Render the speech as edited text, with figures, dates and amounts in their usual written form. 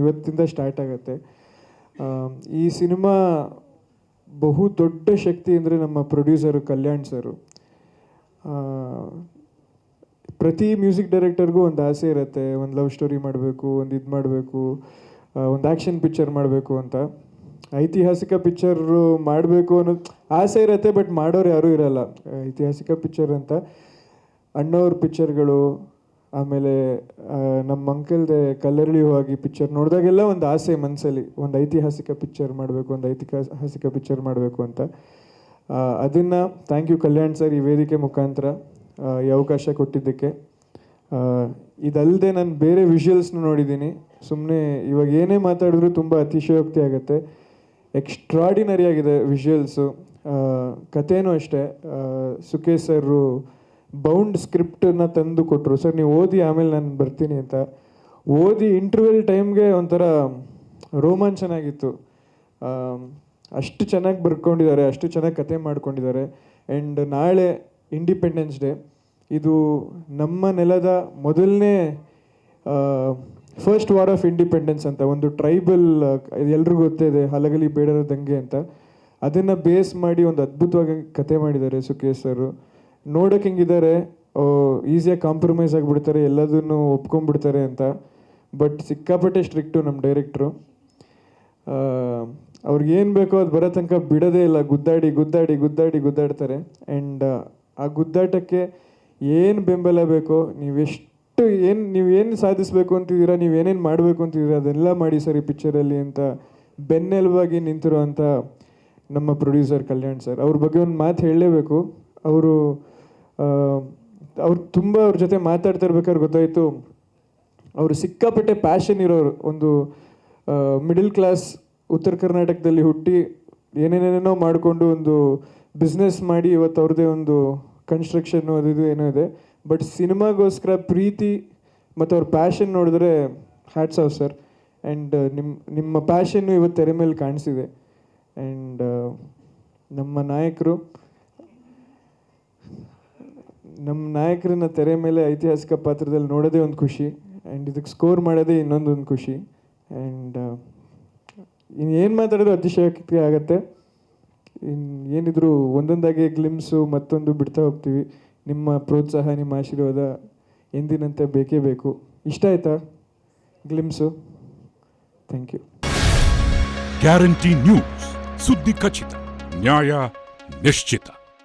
ಇವತ್ತಿಂದ ಸ್ಟಾರ್ಟ್ ಆಗುತ್ತೆ. ಈ ಸಿನಿಮಾ ಬಹು ದೊಡ್ಡ ಶಕ್ತಿ ಅಂದರೆ ನಮ್ಮ ಪ್ರೊಡ್ಯೂಸರು ಕಲ್ಯಾಣ್ ಸರು. ಪ್ರತಿ ಮ್ಯೂಸಿಕ್ ಡೈರೆಕ್ಟರ್ಗೂ ಒಂದು ಆಸೆ ಇರುತ್ತೆ, ಒಂದು ಲವ್ ಸ್ಟೋರಿ ಮಾಡಬೇಕು, ಒಂದು ಇದು ಮಾಡಬೇಕು, ಒಂದು ಆ್ಯಕ್ಷನ್ ಪಿಕ್ಚರ್ ಮಾಡಬೇಕು ಅಂತ. ಐತಿಹಾಸಿಕ ಪಿಕ್ಚರು ಮಾಡಬೇಕು ಅನ್ನೋದು ಆಸೆ ಇರುತ್ತೆ, ಬಟ್ ಮಾಡೋರು ಯಾರೂ ಇರಲ್ಲ. ಐತಿಹಾಸಿಕ ಪಿಕ್ಚರ್ ಅಂತ ಅಣ್ಣವ್ರ ಪಿಕ್ಚರ್ಗಳು, ಆಮೇಲೆ ನಮ್ಮ ಅಂಕಲ್ದೆ ಕಲ್ಲರಳಿ ಹೋಗಿ ಪಿಕ್ಚರ್ ನೋಡಿದಾಗೆಲ್ಲ ಒಂದು ಆಸೆ ಮನಸ್ಸಲ್ಲಿ, ಒಂದು ಐತಿಹಾಸಿಕ ಪಿಕ್ಚರ್ ಮಾಡಬೇಕು, ಒಂದು ಐತಿಹಾಸಿಕ ಪಿಕ್ಚರ್ ಮಾಡಬೇಕು ಅಂತ. ಅದನ್ನು ಥ್ಯಾಂಕ್ ಯು ಕಲ್ಯಾಣ್ ಸರ್, ಈ ವೇದಿಕೆ ಮುಖಾಂತರ ಈ ಅವಕಾಶ ಕೊಟ್ಟಿದ್ದಕ್ಕೆ. ಇದಲ್ಲದೆ ನಾನು ಬೇರೆ ವಿಷುವಲ್ಸ್ನ ನೋಡಿದ್ದೀನಿ. ಸುಮ್ಮನೆ ಇವಾಗ ಏನೇ ಮಾತಾಡಿದ್ರು ತುಂಬ ಅತಿಶಯೋಕ್ತಿ ಆಗುತ್ತೆ. ಎಕ್ಸ್ಟ್ರಾಡಿನರಿ ಆಗಿದೆ ವಿಷುವಲ್ಸು. ಕಥೆನೂ ಅಷ್ಟೇ. ಸುಕೇಶ್ ಸರು ಬೌಂಡ್ ಸ್ಕ್ರಿಪ್ಟನ್ನು ತಂದು ಕೊಟ್ಟರು. ಸರ್ ನೀವು ಓದಿ ಆಮೇಲೆ ನಾನು ಬರ್ತೀನಿ ಅಂತ. ಓದಿ ಇಂಟರ್ವೆಲ್ ಟೈಮ್ಗೆ ಒಂಥರ ರೋಮಾಂಚನ ಆಗಿತ್ತು. ಅಷ್ಟು ಚೆನ್ನಾಗಿ ಬರ್ಕೊಂಡಿದ್ದಾರೆ, ಅಷ್ಟು ಚೆನ್ನಾಗಿ ಕತೆ ಮಾಡ್ಕೊಂಡಿದ್ದಾರೆ. ಆ್ಯಂಡ್ ನಾಳೆ ಇಂಡಿಪೆಂಡೆನ್ಸ್ ಡೇ. ಇದು ನಮ್ಮ ನೆಲದ ಮೊದಲನೇ ಫಸ್ಟ್ ವಾರ್ ಆಫ್ ಇಂಡಿಪೆಂಡೆನ್ಸ್ ಅಂತ ಒಂದು ಟ್ರೈಬಲ್, ಎಲ್ರಿಗೂ ಗೊತ್ತಿದೆ, ಹಲಗಲಿ ಬೇಡರ ದಂಗೆ ಅಂತ. ಅದನ್ನು ಬೇಸ್ ಮಾಡಿ ಒಂದು ಅದ್ಭುತವಾಗಿ ಕತೆ ಮಾಡಿದ್ದಾರೆ ಸುಕೇಶ್ ಸರು. ನೋಡೋಕೆ ಹಿಂಗಿದ್ದಾರೆ, ಈಸಿಯಾಗಿ ಕಾಂಪ್ರಮೈಸ್ ಆಗಿಬಿಡ್ತಾರೆ, ಎಲ್ಲದನ್ನು ಒಪ್ಕೊಂಡ್ಬಿಡ್ತಾರೆ ಅಂತ. ಬಟ್ ಸಿಕ್ಕಾಪಟ್ಟೆ ಸ್ಟ್ರಿಕ್ಟು ನಮ್ಮ ಡೈರೆಕ್ಟ್ರು. ಅವ್ರಿಗೇನು ಬೇಕೋ ಅದು ಬರೋ ತನಕ ಬಿಡೋದೇ ಇಲ್ಲ. ಗುದ್ದಾಡ್ತಾರೆ. ಆ್ಯಂಡ್ ಆ ಗುದ್ದಾಟಕ್ಕೆ ಏನು ಬೆಂಬಲ ಬೇಕೋ, ನೀವೇನು ಸಾಧಿಸಬೇಕು ಅಂತಿದ್ದೀರಾ, ನೀವೇನೇನು ಮಾಡಬೇಕು ಅಂತಿದ್ದೀರಾ, ಅದೆಲ್ಲ ಮಾಡಿ ಸರ್ ಈ ಪಿಕ್ಚರಲ್ಲಿ ಅಂತ ಬೆನ್ನೆಲುಬಾಗಿ ನಿಂತಿರುವಂಥ ನಮ್ಮ ಪ್ರೊಡ್ಯೂಸರ್ ಕಲ್ಯಾಣ್ ಸರ್. ಅವ್ರ ಬಗ್ಗೆ ಒಂದು ಮಾತು ಹೇಳಲೇಬೇಕು. ಅವರು ತುಂಬ ಅವ್ರ ಜೊತೆ ಮಾತಾಡ್ತಾ ಇರ್ಬೇಕಾದ್ರೆ ಗೊತ್ತಾಯಿತು, ಅವರು ಸಿಕ್ಕಾಪಟ್ಟೆ ಪ್ಯಾಷನ್ ಇರೋರು. ಒಂದು ಮಿಡಲ್ ಕ್ಲಾಸ್ ಉತ್ತರ ಕರ್ನಾಟಕದಲ್ಲಿ ಹುಟ್ಟಿ ಏನೇನೇನೋ ಮಾಡಿಕೊಂಡು ಒಂದು ಬಿಸ್ನೆಸ್ ಮಾಡಿ ಇವತ್ತು ಅವ್ರದ್ದೇ ಒಂದು ಕನ್ಸ್ಟ್ರಕ್ಷನ್ನು ಅದು ಇದು ಏನೋ ಇದೆ. ಬಟ್ ಸಿನಿಮಾಗೋಸ್ಕರ ಪ್ರೀತಿ ಮತ್ತು ಅವ್ರ ಪ್ಯಾಷನ್ ನೋಡಿದ್ರೆ ಹ್ಯಾಟ್ಸ್ ಆಫ್ ಸರ್. ಆ್ಯಂಡ್ ನಿಮ್ಮ ಪ್ಯಾಷನ್ನು ಇವತ್ತು ತೆರೆ ಮೇಲೆ ಕಾಣಿಸಿದೆ. ಆ್ಯಂಡ್ ನಮ್ಮ ನಾಯಕರನ್ನ ತೆರೆ ಮೇಲೆ ಐತಿಹಾಸಿಕ ಪಾತ್ರದಲ್ಲಿ ನೋಡೋದೇ ಒಂದು ಖುಷಿ. ಆ್ಯಂಡ್ ಇದಕ್ಕೆ ಸ್ಕೋರ್ ಮಾಡೋದೇ ಇನ್ನೊಂದೊಂದು ಖುಷಿ. ಆ್ಯಂಡ್ ಇನ್ನೇನು ಮಾತಾಡೋದು ಅತಿಶಯೋಕ್ತಿ ಆಗುತ್ತೆ. ಏನಿದ್ರು ಒಂದೊಂದಾಗಿ ಗ್ಲಿಮ್ಸು ಮತ್ತೊಂದು ಬಿಡ್ತಾ ಹೋಗ್ತೀವಿ. ನಿಮ್ಮ ಪ್ರೋತ್ಸಾಹ, ನಿಮ್ಮ ಆಶೀರ್ವಾದ ಎಂದಿನಂತೆ ಬೇಕೇ ಬೇಕು. ಇಷ್ಟ ಆಯ್ತಾ glimpse? Thank you. Guarantee news, ಸುದ್ದಿ ಖಚಿತ, ನ್ಯಾಯ ನಿಶ್ಚಿತ.